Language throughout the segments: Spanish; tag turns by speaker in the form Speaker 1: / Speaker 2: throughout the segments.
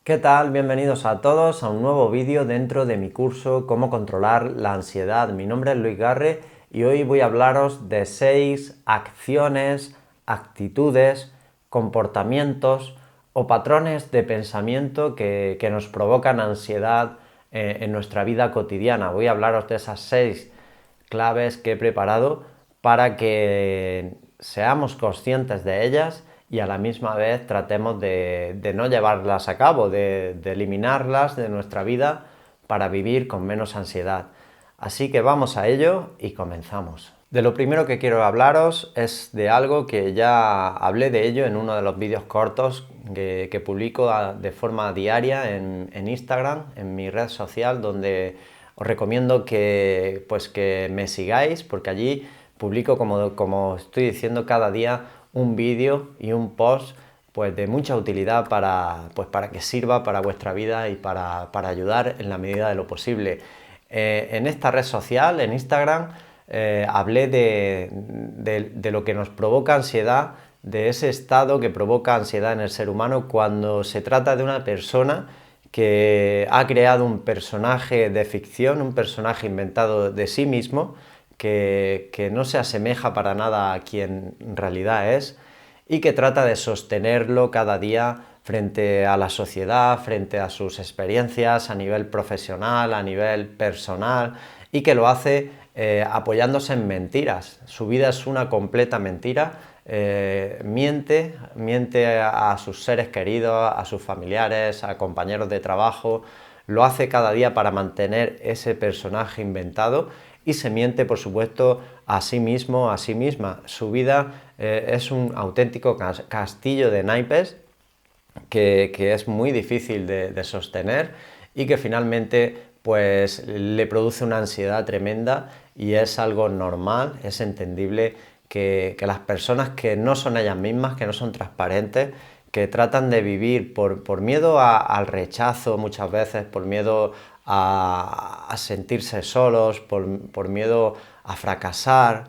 Speaker 1: ¿Qué tal? Bienvenidos a todos a un nuevo vídeo dentro de mi curso Cómo controlar la ansiedad. Mi nombre es Luis Garre y hoy voy a hablaros de 6 acciones, actitudes, comportamientos o patrones de pensamiento que nos provocan ansiedad en nuestra vida cotidiana. Voy a hablaros de esas 6 claves que he preparado para que seamos conscientes de ellas y a la misma vez tratemos de no llevarlas a cabo, de eliminarlas de nuestra vida para vivir con menos ansiedad. Así que vamos a ello y comenzamos. De lo primero que quiero hablaros es de algo que ya hablé de ello en uno de los vídeos cortos que publico de forma diaria en Instagram, en mi red social, donde os recomiendo que me sigáis, porque allí publico, como estoy diciendo, cada día un vídeo y un post pues de mucha utilidad para que sirva para vuestra vida y para ayudar en la medida de lo posible. En esta red social, en Instagram, hablé de lo que nos provoca ansiedad, de ese estado que provoca ansiedad en el ser humano cuando se trata de una persona que ha creado un personaje de ficción, un personaje inventado de sí mismo, que no se asemeja para nada a quien en realidad es y que trata de sostenerlo cada día frente a la sociedad, frente a sus experiencias a nivel profesional, a nivel personal, y que lo hace apoyándose en mentiras. Su vida es una completa mentira. Miente a sus seres queridos, a sus familiares, a compañeros de trabajo. Lo hace cada día para mantener ese personaje inventado y se miente, por supuesto, a sí mismo, a sí misma. Su vida es un auténtico castillo de naipes que es muy difícil de sostener y que finalmente pues le produce una ansiedad tremenda, y es algo normal, es entendible que las personas que no son ellas mismas, que no son transparentes, que tratan de vivir por miedo al rechazo muchas veces, por miedo a sentirse solos, por miedo a fracasar,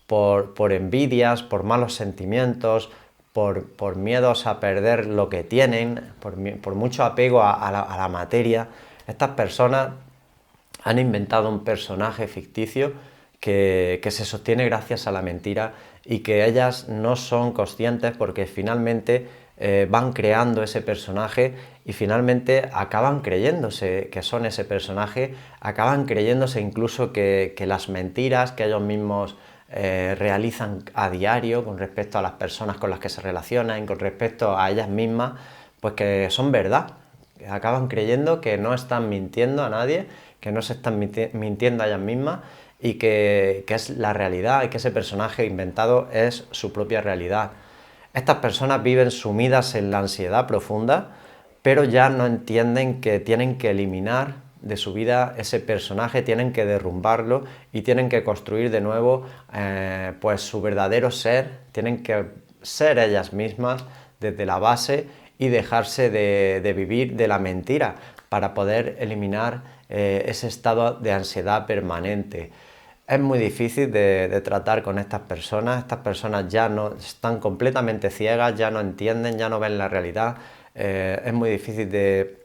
Speaker 1: por envidias, por malos sentimientos, por miedos a perder lo que tienen, por mucho apego a la materia. Estas personas han inventado un personaje ficticio que se sostiene gracias a la mentira y que ellas no son conscientes, porque finalmente van creando ese personaje y finalmente acaban creyéndose que son ese personaje, acaban creyéndose incluso que las mentiras que ellos mismos realizan a diario con respecto a las personas con las que se relacionan, con respecto a ellas mismas, pues que son verdad. Acaban creyendo que no están mintiendo a nadie, que no se están mintiendo a ellas mismas y que es la realidad, y que ese personaje inventado es su propia realidad. Estas personas viven sumidas en la ansiedad profunda, pero ya no entienden que tienen que eliminar de su vida ese personaje, tienen que derrumbarlo y tienen que construir de nuevo pues su verdadero ser. Tienen que ser ellas mismas desde la base y dejarse de vivir de la mentira para poder eliminar ese estado de ansiedad permanente. Es muy difícil de tratar con estas personas ya no están completamente ciegas, ya no entienden, ya no ven la realidad. Es muy difícil de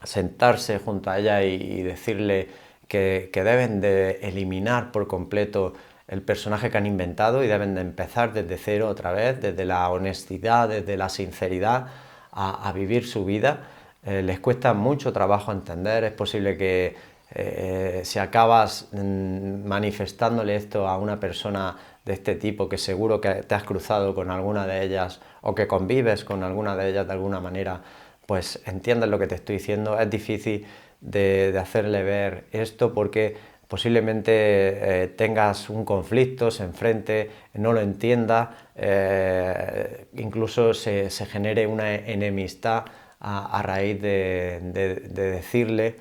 Speaker 1: sentarse junto a ellas y decirle que deben de eliminar por completo el personaje que han inventado y deben de empezar desde cero otra vez, desde la honestidad, desde la sinceridad, a vivir su vida. Les cuesta mucho trabajo entender. Es posible que si acabas manifestándole esto a una persona de este tipo, que seguro que te has cruzado con alguna de ellas o que convives con alguna de ellas de alguna manera, pues entiendes lo que te estoy diciendo. Es difícil de hacerle ver esto, porque posiblemente tengas un conflicto, se enfrente, no lo entienda, incluso se genere una enemistad a raíz de decirle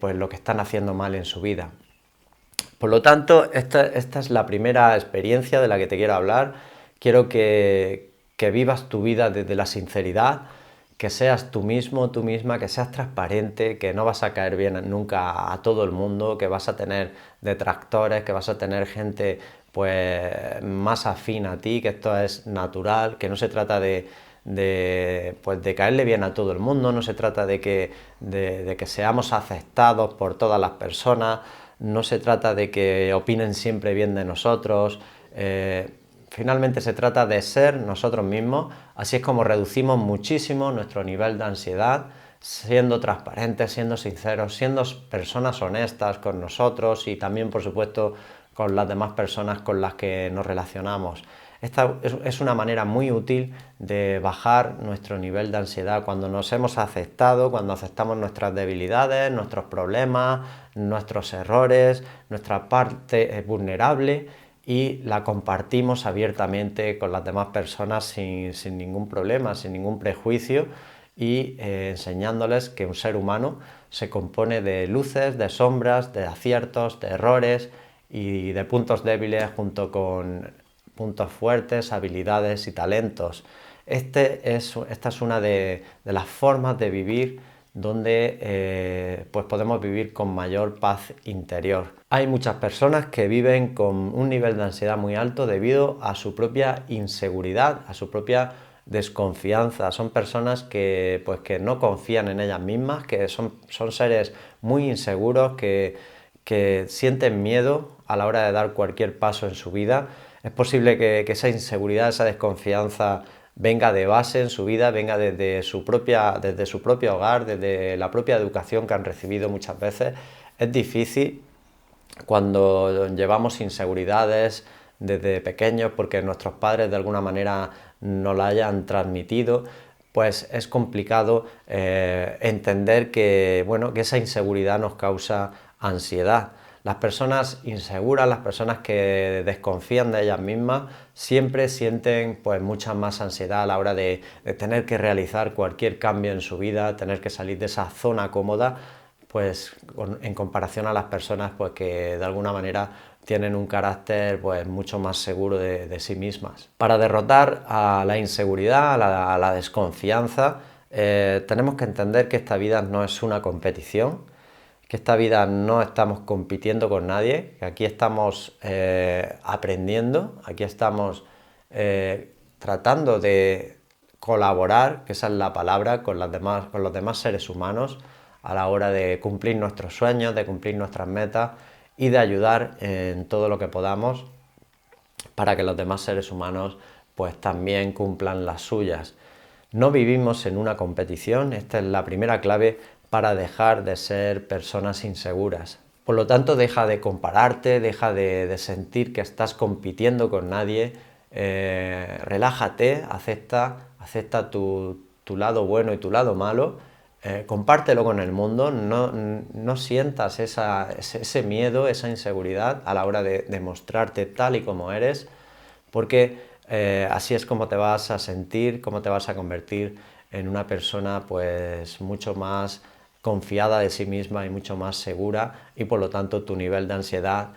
Speaker 1: pues lo que están haciendo mal en su vida. Por lo tanto, esta es la primera experiencia de la que te quiero hablar. Quiero que vivas tu vida desde la sinceridad, que seas tú mismo, tú misma, que seas transparente, que no vas a caer bien nunca a todo el mundo, que vas a tener detractores, que vas a tener gente pues más afín a ti, que esto es natural, que no se trata de pues de caerle bien a todo el mundo, no se trata de que seamos aceptados por todas las personas, no se trata de que opinen siempre bien de nosotros. Finalmente se trata de ser nosotros mismos, así es como reducimos muchísimo nuestro nivel de ansiedad, siendo transparentes, siendo sinceros, siendo personas honestas con nosotros y también, por supuesto, con las demás personas con las que nos relacionamos. Esta es una manera muy útil de bajar nuestro nivel de ansiedad cuando nos hemos aceptado, cuando aceptamos nuestras debilidades, nuestros problemas, nuestros errores, nuestra parte vulnerable y la compartimos abiertamente con las demás personas sin ningún problema, sin ningún prejuicio y enseñándoles que un ser humano se compone de luces, de sombras, de aciertos, de errores y de puntos débiles junto con puntos fuertes, habilidades y talentos. Esta es una de las formas de vivir donde pues podemos vivir con mayor paz interior. Hay muchas personas que viven con un nivel de ansiedad muy alto debido a su propia inseguridad, a su propia desconfianza. Son personas que no confían en ellas mismas, que son seres muy inseguros, que sienten miedo a la hora de dar cualquier paso en su vida. Es posible que esa inseguridad, esa desconfianza venga de base en su vida, venga desde su propio hogar, desde la propia educación que han recibido muchas veces. Es difícil cuando llevamos inseguridades desde pequeños porque nuestros padres de alguna manera nos la hayan transmitido, pues es complicado entender que esa inseguridad nos causa ansiedad. Las personas inseguras, las personas que desconfían de ellas mismas, siempre sienten pues mucha más ansiedad a la hora de tener que realizar cualquier cambio en su vida, tener que salir de esa zona cómoda, pues en comparación a las personas pues que de alguna manera tienen un carácter pues mucho más seguro de sí mismas. Para derrotar a la inseguridad, a la desconfianza, tenemos que entender que esta vida no es una competición, que esta vida no estamos compitiendo con nadie, que aquí estamos aprendiendo, aquí estamos tratando de colaborar, que esa es la palabra, con los demás seres humanos a la hora de cumplir nuestros sueños, de cumplir nuestras metas y de ayudar en todo lo que podamos para que los demás seres humanos pues también cumplan las suyas. No vivimos en una competición, esta es la primera clave para dejar de ser personas inseguras. Por lo tanto, deja de compararte, deja de sentir que estás compitiendo con nadie, relájate, acepta tu lado bueno y tu lado malo, compártelo con el mundo, no sientas ese miedo, esa inseguridad a la hora de mostrarte tal y como eres, porque así es como te vas a sentir, cómo te vas a convertir en una persona pues mucho más confiada de sí misma y mucho más segura y por lo tanto tu nivel de ansiedad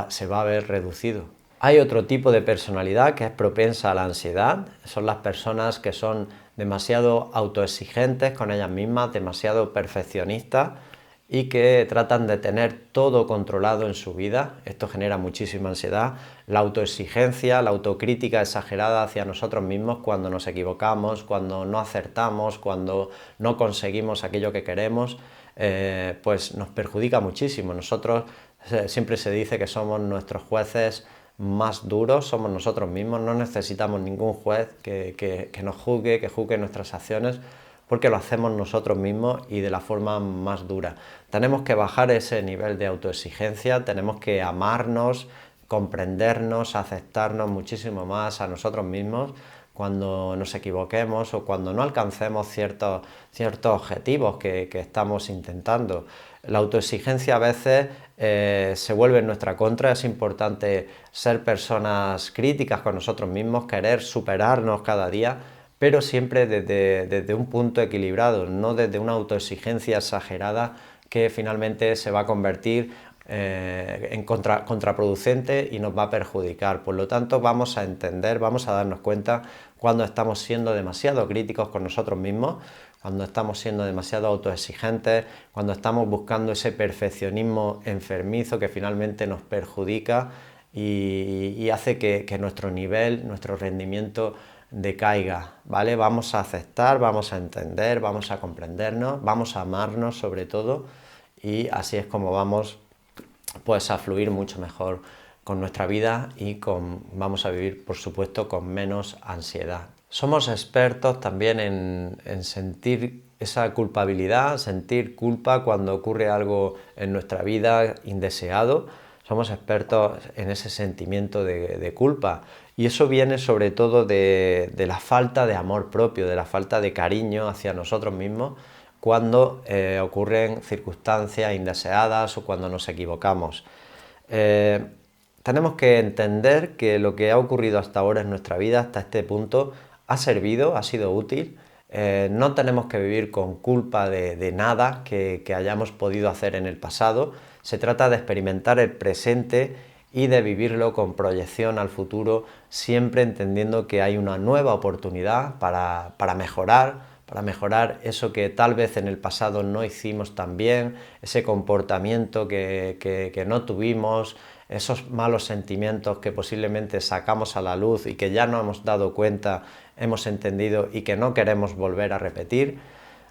Speaker 1: se va a ver reducido. Hay otro tipo de personalidad que es propensa a la ansiedad, son las personas que son demasiado autoexigentes con ellas mismas, demasiado perfeccionistas y que tratan de tener todo controlado en su vida. Esto genera muchísima ansiedad. La autoexigencia, la autocrítica exagerada hacia nosotros mismos cuando nos equivocamos, cuando no acertamos, cuando no conseguimos aquello que queremos, pues nos perjudica muchísimo. Nosotros siempre se dice que somos nuestros jueces más duros, somos nosotros mismos, no necesitamos ningún juez que nos juzgue, que juzgue nuestras acciones, porque lo hacemos nosotros mismos y de la forma más dura. Tenemos que bajar ese nivel de autoexigencia, tenemos que amarnos, comprendernos, aceptarnos muchísimo más a nosotros mismos cuando nos equivoquemos o cuando no alcancemos ciertos objetivos que estamos intentando. La autoexigencia a veces se vuelve en nuestra contra, es importante ser personas críticas con nosotros mismos, querer superarnos cada día, pero siempre desde un punto equilibrado, no desde una autoexigencia exagerada que finalmente se va a convertir en contraproducente y nos va a perjudicar. Por lo tanto, vamos a entender, vamos a darnos cuenta cuando estamos siendo demasiado críticos con nosotros mismos, cuando estamos siendo demasiado autoexigentes, cuando estamos buscando ese perfeccionismo enfermizo que finalmente nos perjudica y hace que nuestro nivel, nuestro rendimiento decaiga, ¿vale? Vamos a aceptar, vamos a entender, vamos a comprendernos, vamos a amarnos sobre todo, y así es como vamos pues a fluir mucho mejor con nuestra vida y vamos a vivir, por supuesto, con menos ansiedad. Somos expertos también en sentir esa culpabilidad, sentir culpa cuando ocurre algo en nuestra vida indeseado. Somos expertos en ese sentimiento de culpa, y eso viene sobre todo de la falta de amor propio, de la falta de cariño hacia nosotros mismos cuando ocurren circunstancias indeseadas o cuando nos equivocamos. Tenemos que entender que lo que ha ocurrido hasta ahora en nuestra vida, hasta este punto, ha servido, ha sido útil. No tenemos que vivir con culpa de nada que hayamos podido hacer en el pasado. Se trata de experimentar el presente y de vivirlo con proyección al futuro, siempre entendiendo que hay una nueva oportunidad para mejorar eso que tal vez en el pasado no hicimos tan bien, ese comportamiento que no tuvimos, esos malos sentimientos que posiblemente sacamos a la luz y que ya no hemos dado cuenta, hemos entendido y que no queremos volver a repetir.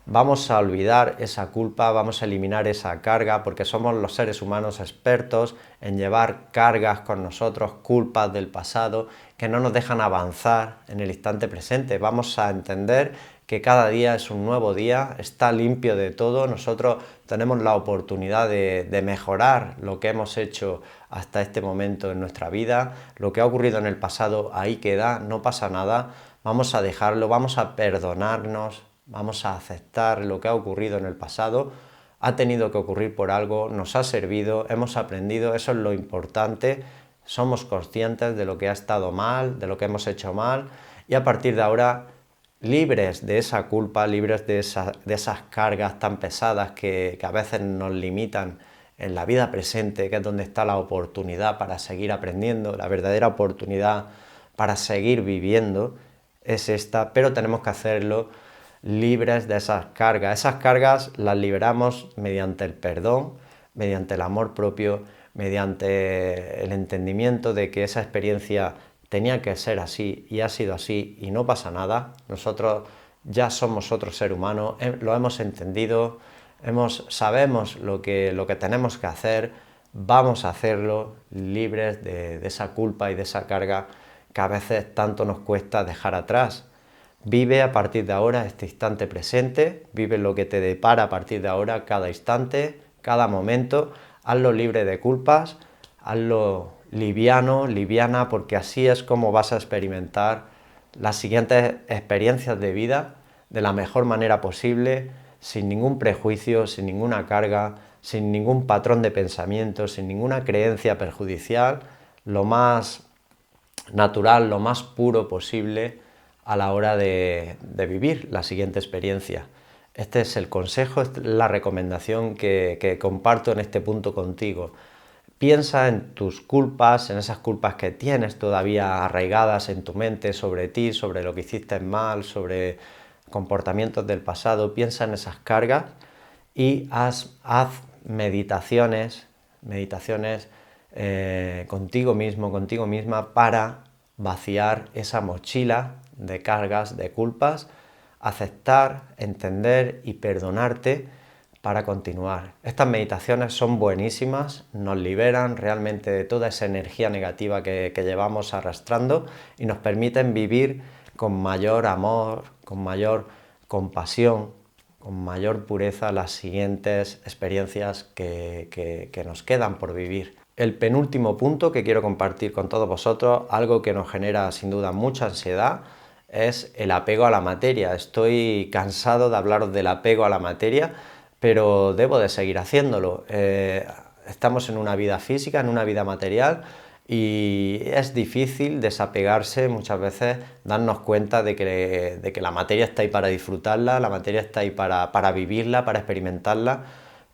Speaker 1: Vamos a olvidar esa culpa, vamos a eliminar esa carga, porque somos los seres humanos expertos en llevar cargas con nosotros, culpas del pasado, que no nos dejan avanzar en el instante presente. Vamos a entender que cada día es un nuevo día, está limpio de todo, nosotros tenemos la oportunidad de mejorar lo que hemos hecho hasta este momento en nuestra vida. Lo que ha ocurrido en el pasado ahí queda, no pasa nada, vamos a dejarlo, vamos a perdonarnos, vamos a aceptar lo que ha ocurrido en el pasado. Ha tenido que ocurrir por algo, nos ha servido, hemos aprendido, eso es lo importante. Somos conscientes de lo que ha estado mal, de lo que hemos hecho mal, y a partir de ahora, libres de esa culpa, libres de esas cargas tan pesadas que a veces nos limitan en la vida presente, que es donde está la oportunidad para seguir aprendiendo, la verdadera oportunidad para seguir viviendo es esta, pero tenemos que hacerlo libres de esas cargas. Esas cargas las liberamos mediante el perdón, mediante el amor propio, mediante el entendimiento de que esa experiencia tenía que ser así y ha sido así y no pasa nada. Nosotros ya somos otro ser humano, lo hemos entendido, sabemos lo que tenemos que hacer, vamos a hacerlo libres de esa culpa y de esa carga que a veces tanto nos cuesta dejar atrás. Vive a partir de ahora este instante presente, vive lo que te depara a partir de ahora cada instante, cada momento, hazlo libre de culpas, hazlo liviano, liviana, porque así es como vas a experimentar las siguientes experiencias de vida de la mejor manera posible, sin ningún prejuicio, sin ninguna carga, sin ningún patrón de pensamiento, sin ninguna creencia perjudicial, lo más natural, lo más puro posible a la hora de vivir la siguiente experiencia. Este es el consejo, es la recomendación que comparto en este punto contigo. Piensa en tus culpas, en esas culpas que tienes todavía arraigadas en tu mente sobre ti, sobre lo que hiciste mal, sobre comportamientos del pasado. Piensa en esas cargas y haz meditaciones contigo mismo, contigo misma, para vaciar esa mochila de cargas, de culpas, aceptar, entender y perdonarte para continuar. Estas meditaciones son buenísimas, nos liberan realmente de toda esa energía negativa que llevamos arrastrando y nos permiten vivir con mayor amor, con mayor compasión, con mayor pureza las siguientes experiencias que nos quedan por vivir. El penúltimo punto que quiero compartir con todos vosotros, algo que nos genera sin duda mucha ansiedad, es el apego a la materia. Estoy cansado de hablaros del apego a la materia, pero debo de seguir haciéndolo. Estamos en una vida física, en una vida material, y es difícil desapegarse muchas veces, darnos cuenta de que la materia está ahí para disfrutarla, la materia está ahí para vivirla, para experimentarla,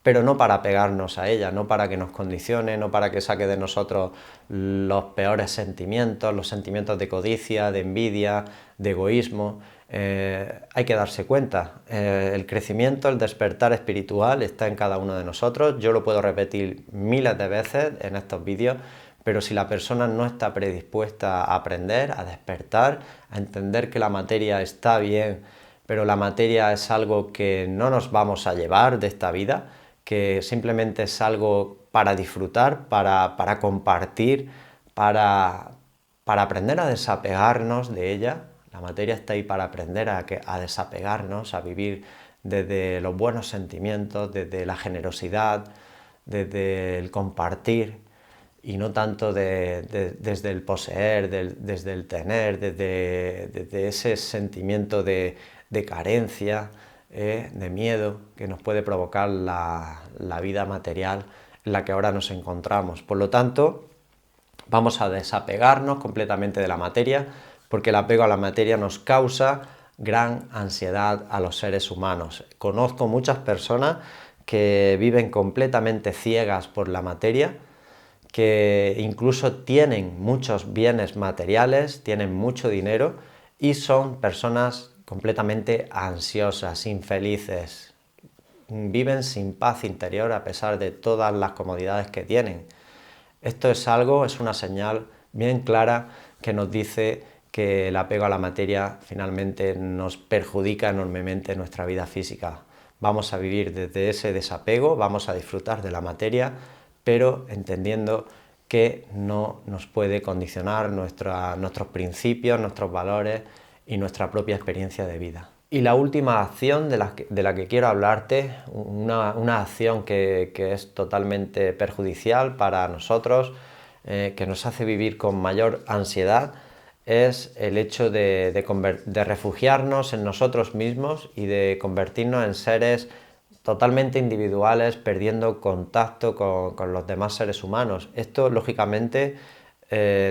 Speaker 1: pero no para pegarnos a ella, no para que nos condicione, no para que saque de nosotros los peores sentimientos, los sentimientos de codicia, de envidia, de egoísmo. Hay que darse cuenta, el crecimiento, el despertar espiritual está en cada uno de nosotros. Yo lo puedo repetir miles de veces en estos vídeos, pero si la persona no está predispuesta a aprender, a despertar, a entender que la materia está bien, pero la materia es algo que no nos vamos a llevar de esta vida, que simplemente es algo para disfrutar, para compartir, para aprender a desapegarnos de ella. La materia está ahí para aprender a desapegarnos, a vivir desde los buenos sentimientos, desde la generosidad, desde el compartir y no tanto desde el poseer, desde el tener, desde ese sentimiento de carencia, de miedo que nos puede provocar la vida material en la que ahora nos encontramos. Por lo tanto, vamos a desapegarnos completamente de la materia, porque el apego a la materia nos causa gran ansiedad a los seres humanos. Conozco muchas personas que viven completamente ciegas por la materia, que incluso tienen muchos bienes materiales, tienen mucho dinero y son personas completamente ansiosas, infelices, viven sin paz interior a pesar de todas las comodidades que tienen. Esto es una señal bien clara que nos dice que el apego a la materia finalmente nos perjudica enormemente en nuestra vida física. Vamos a vivir desde ese desapego, vamos a disfrutar de la materia, pero entendiendo que no nos puede condicionar nuestros principios, nuestros valores y nuestra propia experiencia de vida. Y la última acción de la que quiero hablarte, una acción que es totalmente perjudicial para nosotros, que nos hace vivir con mayor ansiedad, es el hecho de refugiarnos en nosotros mismos y de convertirnos en seres totalmente individuales, perdiendo contacto con los demás seres humanos. Esto, lógicamente,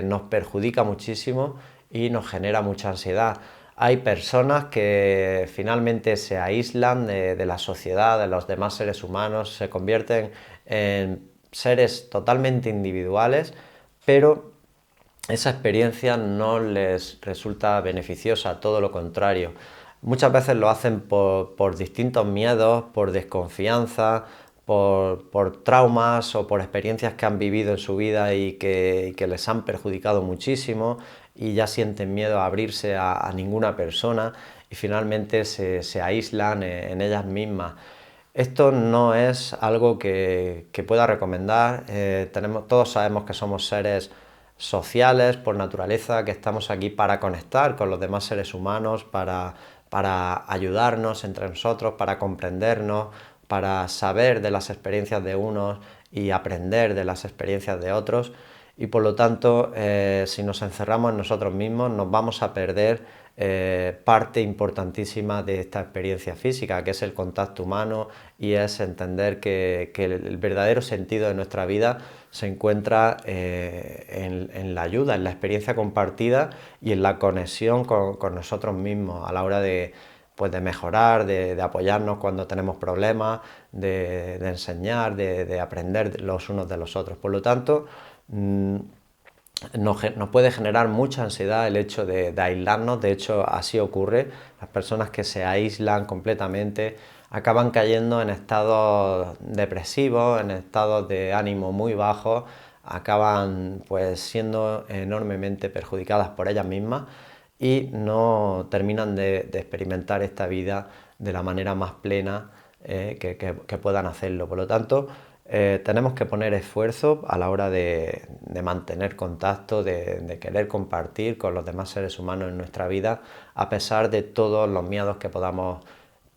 Speaker 1: nos perjudica muchísimo y nos genera mucha ansiedad. Hay personas que finalmente se aíslan de la sociedad, de los demás seres humanos, se convierten en seres totalmente individuales, pero esa experiencia no les resulta beneficiosa, todo lo contrario. Muchas veces lo hacen por distintos miedos, por desconfianza, por traumas o por experiencias que han vivido en su vida y que les han perjudicado muchísimo y ya sienten miedo a abrirse a ninguna persona y finalmente se aíslan en ellas mismas. Esto no es algo que pueda recomendar. Todos sabemos que somos seres sociales por naturaleza, que estamos aquí para conectar con los demás seres humanos, para ayudarnos entre nosotros, para comprendernos, para saber de las experiencias de unos y aprender de las experiencias de otros. Y por lo tanto, si nos encerramos en nosotros mismos, nos vamos a perder parte importantísima de esta experiencia física, que es el contacto humano y es entender que el verdadero sentido de nuestra vida se encuentra en la ayuda, en la experiencia compartida y en la conexión con nosotros mismos a la hora de mejorar, de apoyarnos cuando tenemos problemas, de enseñar, de aprender los unos de los otros. Por lo tanto, nos puede generar mucha ansiedad el hecho de aislarnos. De hecho, así ocurre. Las personas que se aíslan completamente acaban cayendo en estados depresivos, en estados de ánimo muy bajos, acaban siendo enormemente perjudicadas por ellas mismas y no terminan de experimentar esta vida de la manera más plena que puedan hacerlo. Por lo tanto, tenemos que poner esfuerzo a la hora de mantener contacto, de querer compartir con los demás seres humanos en nuestra vida, a pesar de todos los miedos que podamos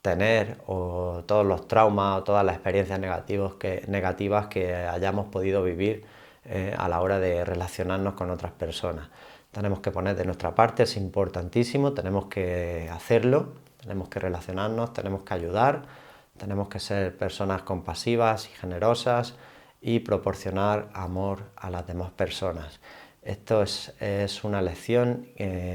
Speaker 1: tener o todos los traumas o todas las experiencias negativas que hayamos podido vivir a la hora de relacionarnos con otras personas. Tenemos que poner de nuestra parte, es importantísimo, tenemos que hacerlo, tenemos que relacionarnos, tenemos que ayudar, tenemos que ser personas compasivas y generosas y proporcionar amor a las demás personas. Esto es una lección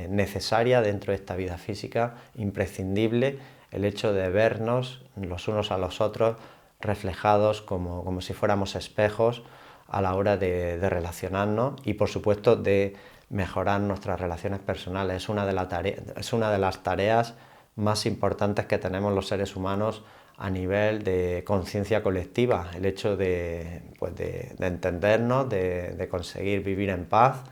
Speaker 1: necesaria dentro de esta vida física, imprescindible, el hecho de vernos los unos a los otros reflejados como si fuéramos espejos a la hora de relacionarnos y, por supuesto, de mejorar nuestras relaciones personales. Es una de las tareas más importantes que tenemos los seres humanos a nivel de conciencia colectiva, el hecho de entendernos, de conseguir vivir en paz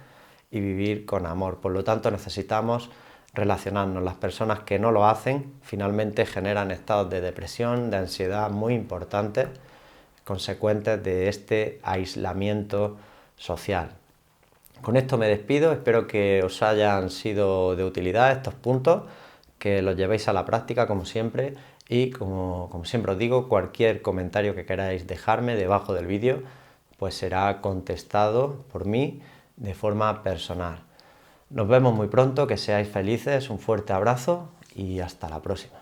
Speaker 1: y vivir con amor. Por lo tanto, necesitamos relacionarnos. Las personas que no lo hacen finalmente generan estados de depresión, de ansiedad muy importantes, consecuentes de este aislamiento social. Con esto me despido, espero que os hayan sido de utilidad estos puntos, que los llevéis a la práctica como siempre y como siempre os digo, cualquier comentario que queráis dejarme debajo del vídeo pues será contestado por mí de forma personal. Nos vemos muy pronto, que seáis felices, un fuerte abrazo y hasta la próxima.